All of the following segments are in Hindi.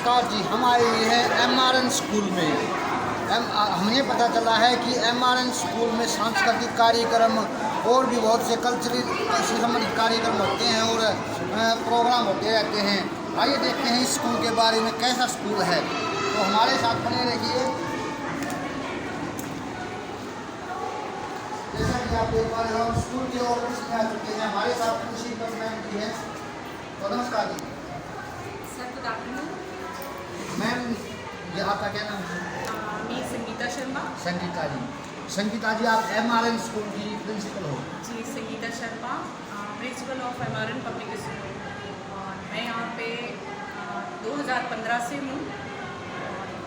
नमस्कार जी, हम आए हुए हैं MRN स्कूल में। हमें पता चला है कि MRN स्कूल में सांस्कृतिक कार्यक्रम और भी बहुत से कल्चरल से संबंधित कार्यक्रम होते हैं और प्रोग्राम होते रहते हैं। आइए देखते हैं इस स्कूल के बारे में, कैसा स्कूल है। तो हमारे साथ बने रहिए। जैसा कि आप देख पा रहे हो, हम स्कूल के ऑफिस में आ चुके हैं। हमारे साथ प्रिंसिपल मैम जी हैं। तो नमस्कार जी सर, गुड आफ्टरनून मैम। ये आपका क्या नाम है? मैं संगीता शर्मा। संगीता जी। संगीता जी, आप MRN स्कूल की प्रिंसिपल हो? जी, Sangeeta Sharma, principal of MRN public school. और मैं यहाँ पे 2015 से हूँ। और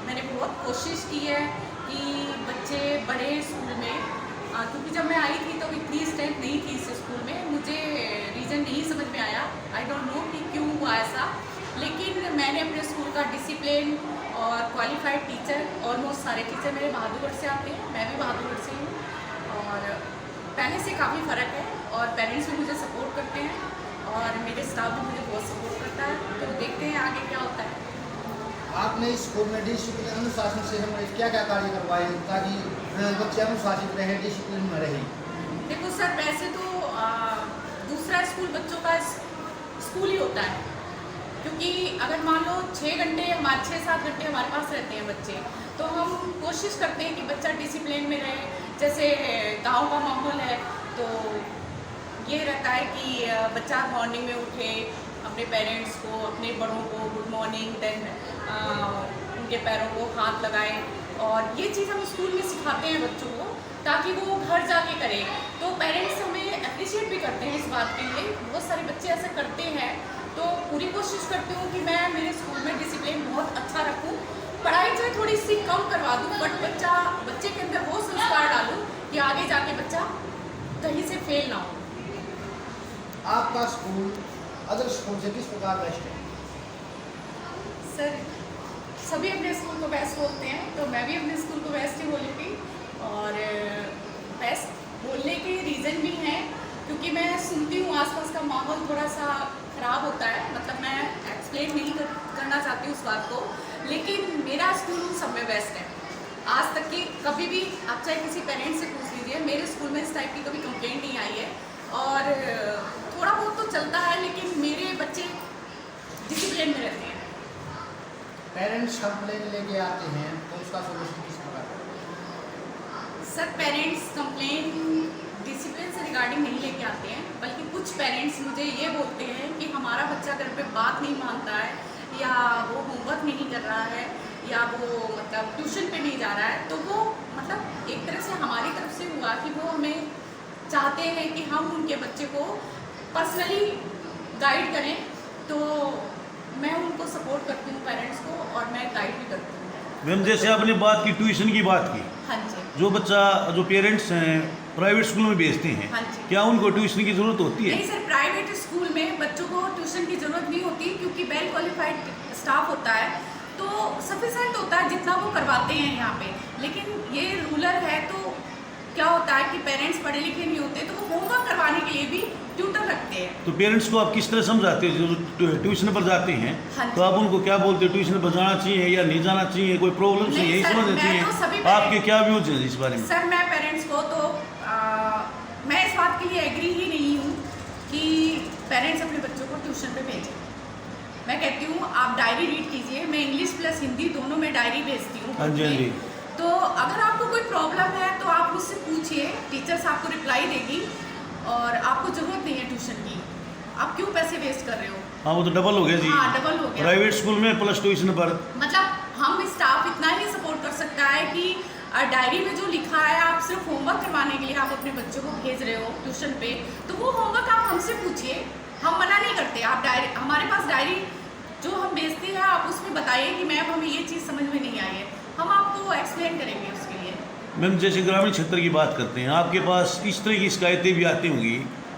मैंने बहुत कोशिश की है कि बच्चे बड़े स्कूल में, क्योंकि जब मैं आई थी तो इतनी स्ट्रेंथ नहीं थी इस स्कूल में। मुझे रीज़न नहीं समझ में आया, आई डोंट नो कि क्यों हुआ ऐसा। लेकिन मैंने अपने स्कूल का डिसिप्लिन और क्वालिफाइड टीचर, ऑलमोस्ट सारे टीचर मेरे बहादुरगढ़ से आते हैं, मैं भी बहादुरगढ़ से हूँ। और पहले से काफ़ी फ़र्क है और पेरेंट्स भी मुझे सपोर्ट करते हैं और मेरे स्टाफ भी मुझे बहुत सपोर्ट करता है। तो देखते हैं आगे क्या होता है। आपने इस स्कूल में डिसिप्लिन अनुशासन से संबंधित क्या क्या कार्य करवाए ताकि बच्चे अनुशासित रहे, डिसिप्लिन में रहे? देखो सर, वैसे तो दूसरा स्कूल बच्चों का स्कूल ही होता है, क्योंकि अगर मान लो 6-7 घंटे हमारे पास रहते हैं बच्चे, तो हम कोशिश करते हैं कि बच्चा डिसिप्लिन में रहे। जैसे गांव का माहौल है तो ये रहता है कि बच्चा मॉर्निंग में उठे, अपने पेरेंट्स को, अपने बड़ों को गुड मॉर्निंग, देन उनके पैरों को हाथ लगाए। और ये चीज़ हम स्कूल में सिखाते हैं बच्चों को, ताकि वो घर जाके करें। तो पेरेंट्स हमें अप्रिशिएट भी करते हैं इस बात के लिए। बहुत सारे बच्चे ऐसे करते हैं, तो पूरी कोशिश करती हूँ कि मैं मेरे स्कूल में डिसिप्लिन बहुत अच्छा रखूँ। पढ़ाई चाहे थोड़ी सी कम करवा दूँ, बट बच्चे के अंदर वो संस्कार डालूँ कि आगे जाके बच्चा कहीं से फेल ना हो। आपका स्कूल अदर स्कूल से किस प्रकार बेस्ट है? सर, सभी अपने स्कूल को बेस्ट बोलते हैं, तो मैं भी अपने स्कूल को बेस्ट ही बोलूँगी। और बेस्ट बोलने के रीज़न भी हैं, क्योंकि मैं सुनती हूँ आसपास का माहौल थोड़ा सा ख़राब होता है। मतलब मैं एक्सप्लेन नहीं करना चाहती उस बात को, लेकिन मेरा स्कूल उन सब में बेस्ट है। आज तक की कभी भी आप चाहे किसी पेरेंट्स से पूछ लीजिए, मेरे स्कूल में इस टाइप की कभी कंप्लेंट नहीं आई है। और थोड़ा बहुत तो चलता है, लेकिन मेरे बच्चे डिसिप्लिन में रहते हैं। पेरेंट्स कंप्लेन लेके आते हैं तो उसका सोल्यूशन किस प्रकार है? सर, पेरेंट्स कंप्लेन डिसिप्लिन से रिगार्डिंग नहीं लेके आते हैं, बल्कि कुछ पेरेंट्स मुझे ये बोलते हैं कि हमारा बच्चा घर पे बात नहीं मानता है, या वो होमवर्क नहीं कर रहा है, या वो मतलब ट्यूशन पे नहीं जा रहा है। तो वो मतलब एक तरह से हमारी तरफ से हुआ कि वो हमें चाहते हैं कि हम उनके बच्चे को पर्सनली गाइड करें। तो मैं उनको सपोर्ट करती हूँ पेरेंट्स को, और मैं गाइड भी करती हूँ। मैम, जैसे आपने बात की ट्यूशन की बात की, हाँ जी। जो पेरेंट्स हैं प्राइवेट स्कूल में भेजते हैं, हाँ जी। क्या उनको ट्यूशन की ज़रूरत होती है? नहीं सर, प्राइवेट स्कूल में बच्चों को ट्यूशन की ज़रूरत नहीं होती, क्योंकि वेल क्वालिफाइड स्टाफ होता है, तो सफिशेंट होता है जितना वो करवाते हैं यहाँ पे। लेकिन ये रूरल है, तो क्या होता है कि पेरेंट्स पढ़े लिखे नहीं होते, तो वो होमवर्क करवाने के लिए भी ट्यूटर रखते हैं। तो पेरेंट्स को आप किस तरह समझाते हैं जो ट्यूशन पर जाते हैं? हाँ तो आप उनको क्या बोलते हैं, ट्यूशन पर जाना चाहिए या नहीं जाना चाहिए, कोई प्रॉब्लम नहीं चाहिए, सर, समझ मैं चाहिए? तो सभी आपके क्या व्यूज हैं इस बारे में? सर, मैं पेरेंट्स को तो मैं इस बात के लिए एग्री ही नहीं हूँ कि पेरेंट्स अपने बच्चों को ट्यूशन पे भेजें। मैं कहती हूँ आप डायरी रीड कीजिए। मैं इंग्लिश प्लस हिंदी दोनों में डायरी भेजती हूँ। हाँ जी, हाँ जी। तो अगर आपको कोई प्रॉब्लम है तो आप मुझसे पूछिए, टीचर्स आपको रिप्लाई देगी। और आपको ज़रूरत नहीं है ट्यूशन की, आप क्यों पैसे वेस्ट कर रहे हो? हाँ, वो तो डबल हो गया जी। हाँ, डबल हो गया। प्राइवेट स्कूल में प्लस ट्यूशन पर। मतलब हम स्टाफ इतना ही सपोर्ट कर सकता है कि डायरी में जो लिखा है, आप सिर्फ होमवर्क करवाने के लिए आप अपने बच्चों को भेज रहे हो ट्यूशन पे, तो वो होमवर्क आप हमसे पूछिए, हम मना नहीं करते। आप डायरी, हमारे पास डायरी जो हम भेजते हैं, आप उसमें बताइए कि मैम हमें ये चीज़ समझ में नहीं आई है, हम आपको एक्सप्लेन करेंगे उसके लिए। मैम, जैसे ग्रामीण क्षेत्र की बात करते हैं, आपके पास इस तरह की शिकायतें भी आती होंगी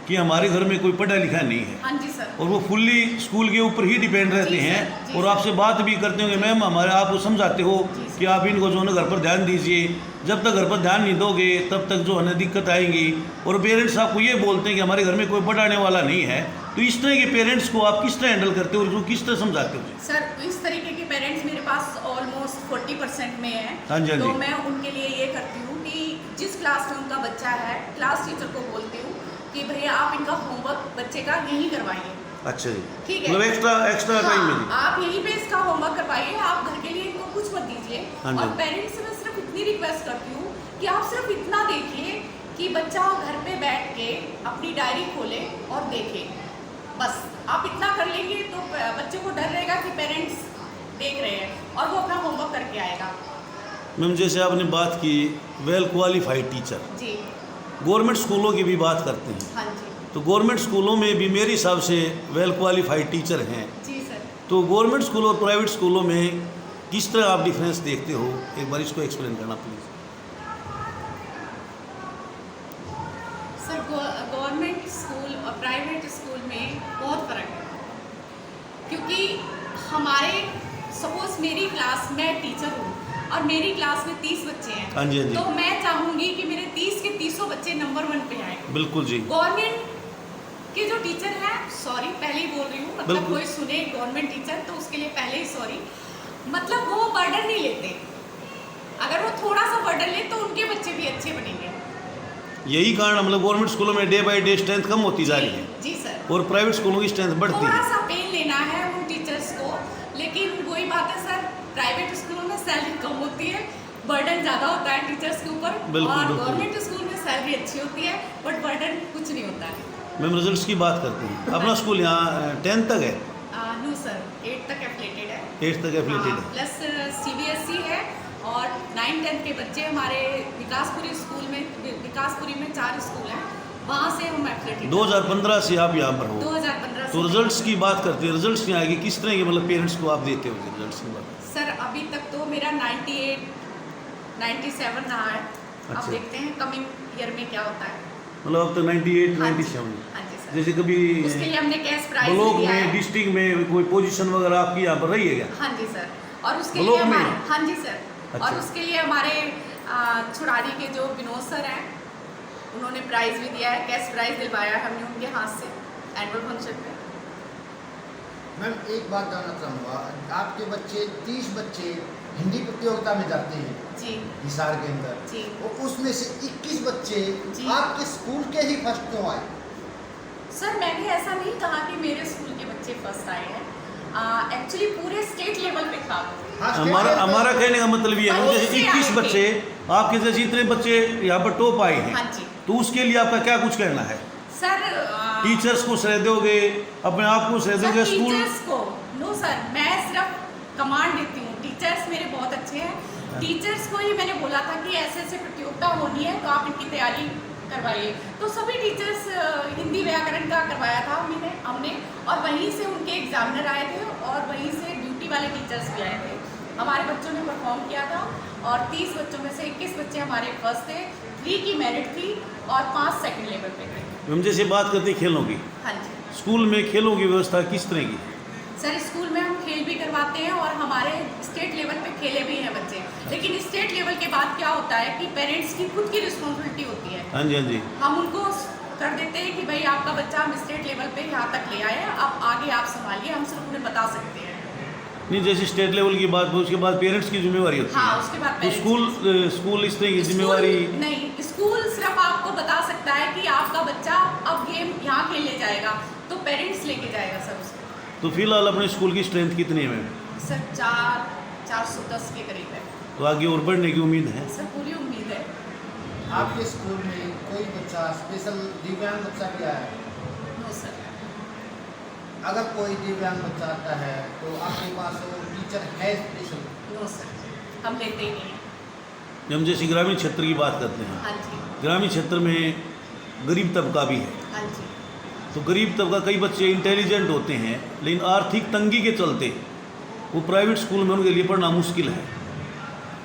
कि हमारे घर में कोई पढ़ा लिखा नहीं है। हाँ जी सर। और वो फुल्ली स्कूल के ऊपर ही डिपेंड रहते जी हैं सर, जी और सर। आपसे बात भी करते होंगे, मैम हमारे आप समझाते हो जी सर। कि आप इनको जो है ना घर पर ध्यान दीजिए, जब तक घर पर ध्यान नहीं दोगे तब तक जो है ना दिक्कत आएंगी। और पेरेंट्स आपको ये बोलते हैं कि हमारे घर में कोई पढ़ाने वाला नहीं है, तो इस तरह के पेरेंट्स को आप किस तरह हैंडल करते हो और उनको किस तरह समझाते हो? सर इस तरीके के पेरेंट्स मेरे पास ऑलमोस्ट 40% में है। हाँ जी, हाँ तो जी। मैं उनके लिए ये करती हूँ कि जिस क्लास में उनका बच्चा है, क्लास टीचर को बोलती हूँ कि भैया आप इनका होमवर्क बच्चे का यहीं करवाइए। अच्छा जी, ठीक है। मतलब एक्स्ट्रा टाइम में हाँ, आप यहीं पे इसका होमवर्क करवाइए, आप घर के लिए इनको कुछ मत दीजिए। हाँ जी। और पेरेंट्स से मैं सिर्फ इतनी रिक्वेस्ट करती हूँ कि आप सिर्फ इतना देखिए कि बच्चा घर पे बैठ के अपनी डायरी खोले और देखे। बस आप इतना कर लेंगे तो बच्चे को डर रहेगा कि पेरेंट्स देख रहे हैं और वो अपना होमवर्क करके आएगा। मैम जैसे आपने बात की वेल क्वालिफाइड टीचर, जी गवर्नमेंट स्कूलों की भी बात करते हैं, हाँ जी तो गवर्नमेंट स्कूलों में भी मेरे हिसाब से वेल क्वालिफाइड टीचर हैं। जी सर। तो गवर्नमेंट स्कूल और प्राइवेट स्कूलों में किस तरह आप डिफरेंस देखते हो, एक बार इसको एक्सप्लेन करना प्लीज़। सर गवर्नमेंट स्कूल और प्राइवेट स्कूल में बहुत फ़र्क है, क्योंकि हमारे सपोज मेरी क्लास, मैं टीचर हूँ और मेरी क्लास में 30 बच्चे हैं। हाँ जी, हाँ जी। तो मैं चाहूँगी कि मेरे 30 के 30 बच्चे नंबर 1 पे आए। बिल्कुल जी। गवर्नमेंट के जो टीचर हैं, सॉरी पहले ही बोल रही हूँ, मतलब बिल्कुल। कोई सुने गवर्नमेंट टीचर तो उसके लिए पहले ही सॉरी, मतलब वो बर्डन नहीं लेते। अगर वो थोड़ा सा बर्डन ले तो उनके बच्चे भी अच्छे बनेंगे। यही कारण मतलब गवर्नमेंट स्कूलों में डे बाय डे स्ट्रेंथ कम होती जा रही है जी सर। और प्राइवेट स्कूलों की स्ट्रेंथ बढ़ती थोड़ा है। सा पेन लेना है उन टीचर्स को, लेकिन वही बात है सर, प्राइवेट स्कूलों में सैलरी कम होती है, बर्डन ज़्यादा होता है टीचर्स के ऊपर। बिल्कुल, और बिल्कुल। गवर्नमेंट स्कूल में सैलरी अच्छी होती है बट बर्डन कुछ नहीं होता है। मैम रिजल्ट्स की बात करते हैं, अपना स्कूल यहाँ 10th तक है? नो सर, 8 तक एफिलेटेड है। 8th तक एफिलेटेड है। प्लस CBSE है और 9-10 के बच्चे हमारे विकासपुरी स्कूल में, विकासपुरी में 4 स्कूल हैं, वहाँ से हम एफिलेटेड। 2015 से आप यहाँ पर हो। 2015 तो रिजल्ट्स की बात करते हैं, रिजल्ट्स में आएगी किस तरह के मतलब पेरेंट्स को आप देते हो रिजल्ट्स की बात? सर अभी तक तो मेरा 98, 97 रहा है। अच्छा। अब देखते हैं कमिंग ईयर में क्या होता है। मतलब अब तक 98, हाँ जी, 97। हाँ जी सर। जैसे कभी उसके लिए हमने कैश प्राइज ब्लॉक दिया में, है। डिस्ट्रिक्ट में कोई पोजीशन वगैरह आपकी यहाँ पर रही है क्या? हाँ जी सर। और उसके ब्लॉक लिए में? हमारे, हाँ जी सर। अच्छा। और उसके लिए हमारे छुड़ारी के जो विनोद सर हैं, उन्होंने प्राइज भी दिया है, कैश प्राइज दिलवाया है हमने उनके हाथ से एनुअल फंक्शन में। मैम एक बात जानना चाहूँगा, आपके बच्चे 30 बच्चे हिंदी प्रतियोगिता में जाते हैं जी हिसार के अंदर, जी। और उसमें से 21 बच्चे जी। आपके स्कूल के ही फर्स्ट क्यों आए? सर मैंने ऐसा नहीं कहा कि मेरे स्कूल के बच्चे फर्स्ट आए हैं, एक्चुअली पूरे स्टेट लेवल पे था। हाँ, हमारा कहने का मतलब ये है वहीं जैसे से 21 आए बच्चे, आपके जैसे इतने बच्चे यहाँ पर टॉप आए हैं, हाँ जी तो उसके लिए आपका क्या कुछ कहना है? सर। टीचर्स को श्रेय दोगे, अपने आप को श्रेय दोगे, स्कूल? टीचर्स को नो सर, मैं सिर्फ कमांड देती हूँ। टीचर्स मेरे बहुत अच्छे हैं। टीचर्स को ही मैंने बोला था कि ऐसे ऐसे प्रतियोगिता होनी है तो आप इनकी तैयारी करवाइए, तो सभी टीचर्स हिंदी व्याकरण का करवाया था हमने और वहीं से उनके एग्जामिनर आए थे और वहीं से ड्यूटी वाले टीचर्स भी आए थे। हमारे बच्चों ने परफॉर्म किया था और 30 बच्चों में से 21 बच्चे हमारे फर्स्ट थे, 3 की मेरिट थी और 5 सेकंड लेवल पे थे। हम जैसे बात करते हैं खेलों की, हाँ जी स्कूल में खेलों की व्यवस्था किस तरह की है? सर, स्कूल में हम खेल भी करवाते हैं और हमारे स्टेट लेवल पे खेले भी हैं बच्चे, लेकिन स्टेट लेवल के बाद क्या होता है कि पेरेंट्स की खुद की रिस्पॉन्सिबिलिटी होती है। हाँ जी, हाँ जी। हम उनको कर देते हैं कि भाई आपका बच्चा हम स्टेट लेवल पे यहाँ तक ले आए हैं, अब आगे आप संभालिए, हम सिर्फ उन्हें बता सकते हैं। नहीं जैसे स्टेट लेवल की बात हो, उसके बाद पेरेंट्स की जिम्मेवारी होती हाँ, है। उसके बाद तो स्कूल इस तरह की जिम्मेवारी नहीं, स्कूल सिर्फ आपको बता सकता है कि आपका बच्चा अब गेम यहाँ खेलने जाएगा तो पेरेंट्स लेके जाएगा सर उसको। तो फिलहाल अपने स्कूल की स्ट्रेंथ कितनी है मैम? सर 410 के करीब है। तो आगे और बढ़ने की उम्मीद है? सर पूरी उम्मीद है। आपके स्कूल में कोई बच्चा स्पेशल दिव्यांग बच्चा भी आया है? No sir. अगर कोई दिव्यांग बच्चा आता है तो आपके पास वो टीचर है स्पेशल? नो सर, हम लेते ही नहीं हैं। हम जैसे ग्रामीण क्षेत्र की बात करते हैं, हाँ जी ग्रामीण क्षेत्र में गरीब तबका भी है, हाँ जी। तो गरीब तबका कई बच्चे इंटेलिजेंट होते हैं लेकिन आर्थिक तंगी के चलते वो प्राइवेट स्कूल में उनके लिए पढ़ना मुश्किल है,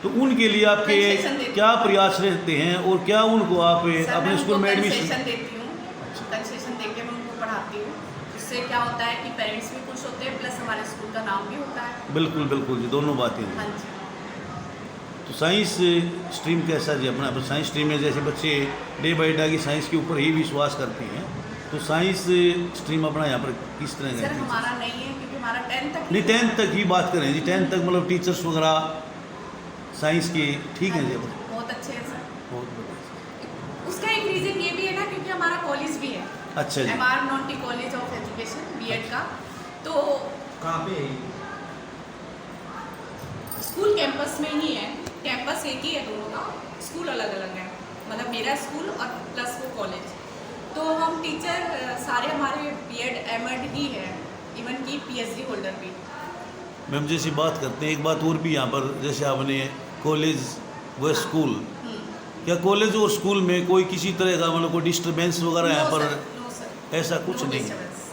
तो उनके लिए आपके कंसेशन देते क्या हैं। प्रयास रहते हैं और क्या उनको आप सर, अपने मैं स्कूल उनको में एडमिशन? कंसेशन देती हूँ, कंसेशन देके मैं उनको पढ़ाती हूँ। इससे क्या होता है कि पेरेंट्स भी खुश होते हैं, प्लस हमारे स्कूल का नाम भी होता है। बिल्कुल बिल्कुल जी, दोनों बातें हैं। हाँ जी। तो साइंस स्ट्रीम कैसा जी? अपना साइंस स्ट्रीम में जैसे बच्चे डे बाई डे की साइंस के ऊपर ही विश्वास करते हैं, तो साइंस स्ट्रीम अपना यहाँ पर किस तरह सर का है? हमारा नहीं है क्योंकि हमारा 10th तक नहीं 10th तक ही बात करें जी, 10th तक मतलब टीचर्स वगैरह साइंस के ठीक है जी। बहुत अच्छे हैं सर। बहुत बढ़िया। उसका एक रीज़न ये भी है ना क्योंकि हमारा कॉलेज भी है अच्छा जी। MR नॉन्टी कॉलेज ऑफ एजुकेशन बीएड का। तो कहाँ पे है? स्कूल कैंपस में ही है, कैंपस एक ही है दोनों का, स्कूल अलग अलग है। मतलब मेरा स्कूल और प्लस वो कॉलेज। तो हम टीचर सारे हमारे बीएड एमएड ही है, इवन की पीएचडी होल्डर भी। मैम जैसी बात करते हैं, एक बात और भी यहाँ पर, जैसे आपने कॉलेज व स्कूल, क्या कॉलेज और स्कूल में कोई किसी तरह का मतलब कोई डिस्टर्बेंस वगैरह यहाँ पर नो सर, ऐसा कुछ नो नहीं? disturbance।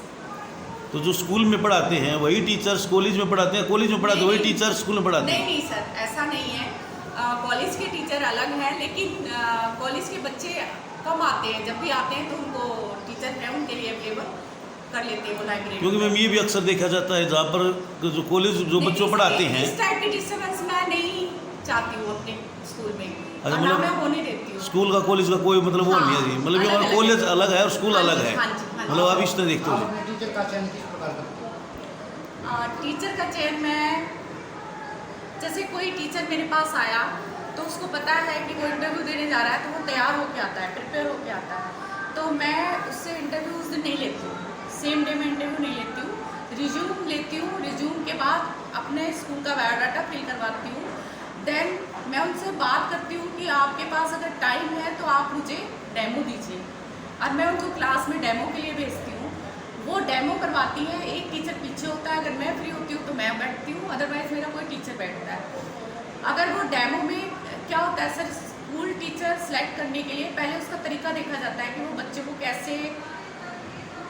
तो जो स्कूल में पढ़ाते हैं वही टीचर्स कॉलेज में पढ़ाते हैं, कॉलेज में पढ़ाते हैं वही नहीं, टीचर्स स्कूल में पढ़ाते नहीं हैं? नहीं सर, ऐसा नहीं है। कॉलेज के टीचर अलग हैं, लेकिन कॉलेज के बच्चे कम आते हैं। जब भी आते हैं तो उनको टीचर है उनके लिए अवेलेबल कर लेते हैं वो लाइब्रेरी। क्योंकि मैम ये भी अक्सर देखा जाता है जहाँ पर जो कॉलेज जो बच्चों पढ़ाते हैं, इस टाइप की डिस्टर्बेंस मैं नहीं चाहती हूँ अपने स्कूल में, अच्छा, और ना मतलब मैं होने देती हूँ। स्कूल का कॉलेज का कोई मतलब वो नहीं है जी, मतलब ये अलग हमारा अलग कॉलेज है। अलग है और स्कूल हाँ अलग जी, है, हाँ जी, हाँ जी। मतलब आप इस तरह देखते आप हो। अपने टीचर का चयन किस प्रकार करते हो? टीचर का चयन मैं, जैसे कोई टीचर मेरे पास आया तो उसको पता है कि वो इंटरव्यू देने जा रहा है, तो वो तैयार होके आता है, प्रिपेयर होके आता है। तो मैं उससे इंटरव्यू उस दिन नहीं लेती हूँ, सेम डे में इंटरव्यू नहीं लेती हूँ, रिज्यूम लेती हूँ। रिज्यूम के बाद अपने स्कूल का बायोडाटा फिल करवाती हूँ। देन मैं उनसे बात करती हूँ कि आपके पास अगर टाइम है तो आप मुझे डेमो दीजिए, और मैं उनको क्लास में डेमो के लिए भेजती हूँ। वो डेमो करवाती है, एक टीचर पीछे होता है, अगर मैं फ्री होती हूँ तो मैं बैठती हूँ, अदरवाइज मेरा कोई टीचर बैठता है। अगर वो डेमो में क्या होता है सर, स्कूल टीचर सेलेक्ट करने के लिए पहले उसका तरीका देखा जाता है कि वो बच्चे को कैसे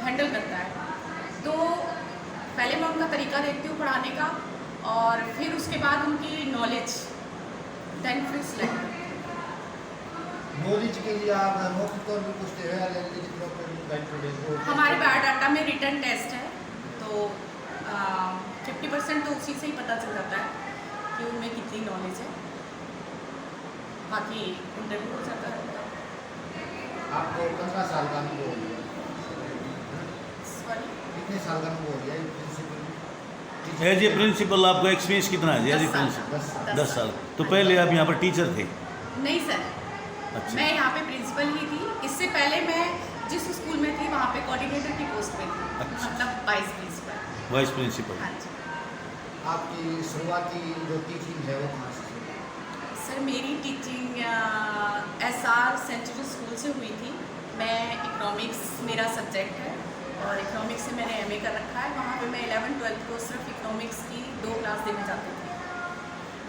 हैंडल करता है। तो पहले मैं उनका तरीका देखती हूँ पढ़ाने का, और फिर उसके बाद उनकी नॉलेज, देन फिर सेलेक्ट करती हूँ। नॉलेज के लिए आप मौखिक तौर पर पूछते हैं या लिखित तौर पर गाइड कर? हमारे बायोडाटा में रिटन टेस्ट है, तो 50% तो उसी से ही पता चल जाता है कि उनमें कितनी नॉलेज है, बाकी इंटरव्यू हो जाता है उनका। आपको 15 साल का अनुभव हो गया, सॉरी, कितने साल का अनुभव हो गया प्रिंसिपल? एज ए प्रिंसिपल आपका एक्सपीरियंस कितना है? एज ए 10 साल। प्रिंसिपल 10 10 साल। तो पहले आप यहाँ पर टीचर थे? नहीं सर, अच्छा। मैं यहाँ पे प्रिंसिपल ही थी। इससे पहले मैं जिस स्कूल में थी वहाँ पे कोऑर्डिनेटर की पोस्ट पे थी, अच्छा। मतलब वाइस प्रिंसिपल। Vice principal. हाँ जी आपकी शुरुआती जो टीचिंग है वो कहाँ से शुरू? सर, मेरी टीचिंग SR सेंचुरी स्कूल से हुई थी। मैं इकोनॉमिक्स मेरा सब्जेक्ट है, और इकोनॉमिक्स से मैंने MA कर रखा है। वहाँ पे मैं 11th-12th को सिर्फ इकोनॉमिक्स की 2 क्लास देने जाती थी,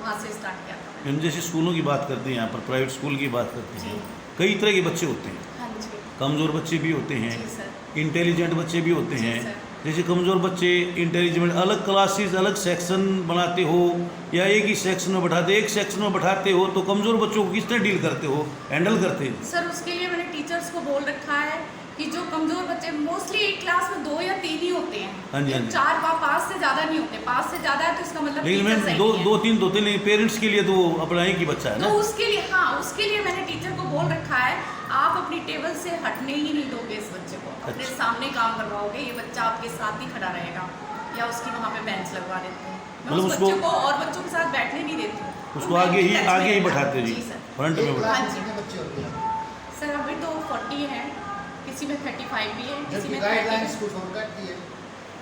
वहाँ से स्टार्ट किया था। हम जैसे स्कूलों की बात करते हैं, यहाँ पर प्राइवेट स्कूल की बात करते हैं, जी। कई तरह के बच्चे होते हैं। हाँ जी कमज़ोर बच्चे भी होते हैं, जी सर। इंटेलिजेंट बच्चे भी होते जी हैं। सर। जैसे कमज़ोर बच्चे इंटेलिजेंट अलग क्लासेस अलग सेक्शन बनाते हो, या एक ही सेक्शन में बैठाते, एक सेक्शन में बैठाते हो, तो कमज़ोर बच्चों को किस तरह डील करते हो, हैंडल करते हो? सर, उसके लिए मैंने टीचर्स को बोल रखा है कि जो कमज़ोर बच्चे, मोस्टली एक क्लास में 2 या 3 ही होते हैं। हाँ जी, हाँ जी। 4-5 से ज़्यादा नहीं होते। 5 से ज़्यादा है तो इसका मतलब लेकिन टीचर मैम सही दो नहीं है। दो तीन होते नहीं, पेरेंट्स के लिए तो अपना एक ही बच्चा है तो ना। उसके लिए, हाँ, उसके लिए मैंने टीचर को बोल रखा है, आप अपनी टेबल से हटने ही नहीं दोगे इस बच्चे को, अपने अच्छा। सामने काम करवाओगे, ये बच्चा आपके साथ ही खड़ा रहेगा, या उसकी वहाँ पे बेंच लगवा देती हूँ। मैं मतलब उस उसको- बच्चे को और बच्चों के साथ बैठने नहीं देती हूँ, उसको वो आगे ही टच में आगे ही रहता है। बैठाते हो जी, सर। फ्रंट में एक बैठाते क्लास हाँ में जी। कितने बच्चे होते हैं? सर, अभी तो 40 हैं, किसी में 35 भी है, किसी जबकि में गाइडलाइंस 30। कुछ और करती है।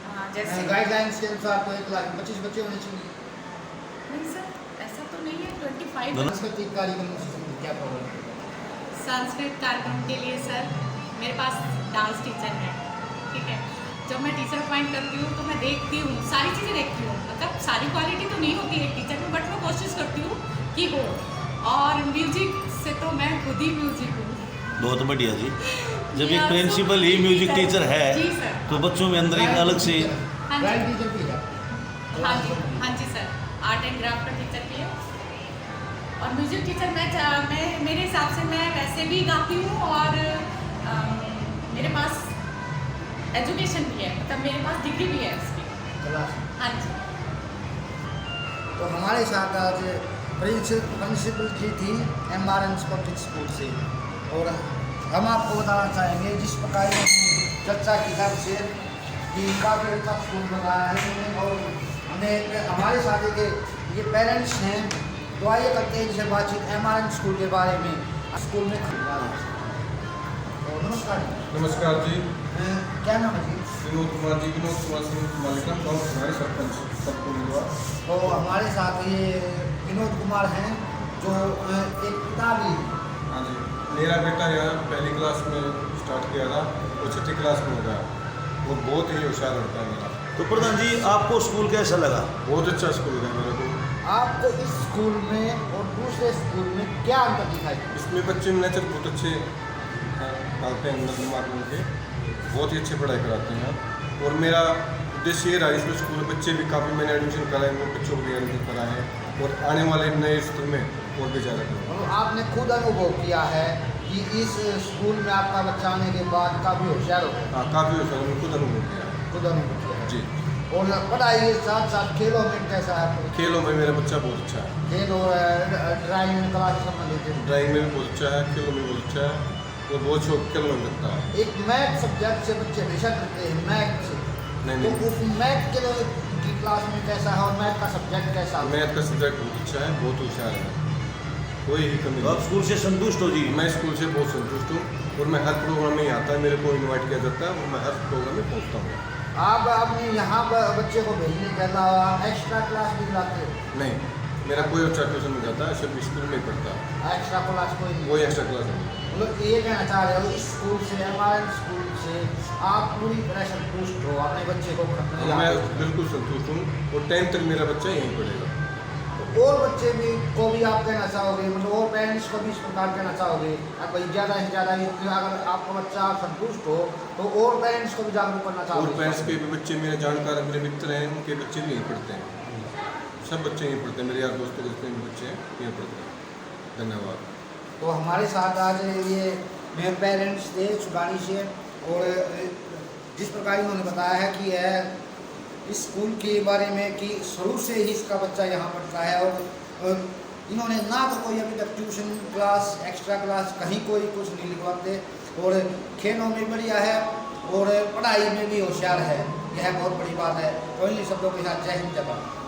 हाँ, जैसे गाइडलाइंस के अनुसार तो एक क्लास में 25 बच्चे होने चाहिए। नहीं सर, ऐसा तो नहीं है, 25। सांस्कृतिक कार्यक्रम से संबंधित क्या प्रॉब्लम है? सांस्कृतिक कार्यक्रम के लिए सर मेरे पास डांस टीचर है, ठीक है। जब मैं टीचर अपॉइंट करती हूँ तो मैं देखती हूँ, सारी चीज़ें देखती हूँ, मतलब सारी क्वालिटी तो नहीं होती है एक टीचर में, बट मैं कोशिश करती हूँ कि हो। और म्यूजिक से तो मैं खुद ही म्यूजिक हूँ। बहुत बढ़िया जी। जब जी, एक आप प्रिंसिपल ही सब म्यूजिक सर। टीचर है, जी सर। तो बच्चों में अंदर एक अलग से। हाँ जी। ड्राइंग टीचर भी है? हाँ जी सर, आर्ट एंड क्राफ्ट का टीचर भी है। और म्यूजिक टीचर मैं मेरे हिसाब से मैं वैसे भी गाती हूँ, और मेरे पास एजुकेशन भी है, मतलब मेरे पास डिग्री भी है इसकी। क्लास। हाँ जी। तो हमारे साथ आज प्रिंसिपल जी थी MRN पब्लिक स्कूल से, और हम आपको बताना चाहेंगे जिस प्रकार चर्चा की तरफ से कि काफ़ी अच्छा स्कूल बन रहा है और हमें हमारे साथ ये पेरेंट्स हैं तो आइए करते हैं जिसे बातचीत MRN स्कूल के बारे में। स्कूल में तो नमस्कार जी। नमस्कार जी। क्या नाम है जी? विनोद कुमार जी, विनोद कुमार सिंह मालिकम, गाँव हमारे सरपंच सबको मिलवा। तो हमारे साथ ये विनोद कुमार हैं जो एक किताबी। हाँ जी, मेरा बेटा यहाँ पहली क्लास में स्टार्ट किया था, वो छठी क्लास में हो गया। वो बहुत ही होशियार लड़का है मेरा। तो प्रधान जी आपको स्कूल कैसा लगा? बहुत अच्छा स्कूल है मेरे को। आपको इस स्कूल में और दूसरे स्कूल में क्या अंतर दिखाई? इसमें बच्चे नेचर बहुत अच्छे डालते हैं अंदर दिमाग में उनके, बहुत ही अच्छी पढ़ाई कराते हैं। और मेरा उद्देश्य ये रहा इसमें स्कूल बच्चे भी काफ़ी मैंने एडमिशन कराए, वो बच्चों को भी एडमिशन कराए हैं और आने वाले नए स्कूल में और भी ज़्यादा करें। और आपने खुद अनुभव किया है कि इस स्कूल में आपका बच्चा आने के बाद काफ़ी होशियार हो गया? हाँ, काफ़ी होशियार, मैंने खुद अनुभव किया। खुद अनुभव किया है। जी। और पढ़ाई के साथ साथ खेलों में कैसा है? खेलों में मेरा बच्चा बहुत अच्छा है। खेल और ड्राइंग क्लास से संबंधित है। ड्राइंग में भी बहुत अच्छा है, खेलों में बहुत अच्छा है और बहुत शौक खेलों में लगता है। एक मैथ सब्जेक्ट से बच्चे हमेशा करते हैं मैथ से, नहीं तो उस मैथ के की क्लास में कैसा है और मैथ का सब्जेक्ट कैसा है? मैथ का सब्जेक्ट बहुत अच्छा है, बहुत होशियार है, कोई ही कमी तो आप नहीं। स्कूल से संतुष्ट हो जी? मैं स्कूल से बहुत संतुष्ट हूँ और मैं हर प्रोग्राम में आता है, मेरे को इनवाइट किया जाता है और मैं हर प्रोग्राम में पहुँचता हूँ। आप अपने यहाँ बच्चे को भेजने के अलावा एक्स्ट्रा क्लास भी दिलाते हो? नहीं, मेरा कोई अच्छा ट्यूशन नहीं जाता है, सिर्फ स्कूल में ही पढ़ता है, एक्स्ट्रा क्लास कोई नहीं? कोई एक्स्ट्रा क्लास नहीं। मतलब ये कहना चाह रहे हो इस स्कूल से MRN स्कूल से आप पूरी तरह संतुष्ट हो अपने बच्चे को पढ़ने मैं लाते हो? बिल्कुल संतुष्ट हूँ और 10th तक मेरा बच्चा यहीं पढ़ेगा। तो और बच्चे भी को भी आप कहना चाहोगे, मतलब और पेरेंट्स को भी इस प्रकार कहना चाहोगे भाई ज़्यादा से ज़्यादा अगर आपका बच्चा संतुष्ट हो तो और पेरेंट्स को भी जागरूक करना और चाहोगे? पेरेंट्स के भी बच्चे मेरे जानकार मेरे मित्र हैं, उनके बच्चे भी यहीं पढ़ते हैं, सब बच्चे यहीं पढ़ते हैं, मेरे यार दोस्तों के जितने भी बच्चे हैं यहीं पढ़ते हैं। धन्यवाद। तो हमारे साथ आज ये मेरे पेरेंट्स थे सुगानी से और जिस प्रकार इन्होंने बताया है कि यह इस स्कूल के बारे में कि शुरू से ही इसका बच्चा यहाँ पढ़ता है और इन्होंने ना तो कोई अभी तक ट्यूशन क्लास एक्स्ट्रा क्लास कहीं कोई कुछ नहीं लिखवाते और खेलों में बढ़िया है और पढ़ाई में भी होशियार है, यह बहुत बड़ी बात है। तो इन शब्दों के साथ जय हिंद जय भारत।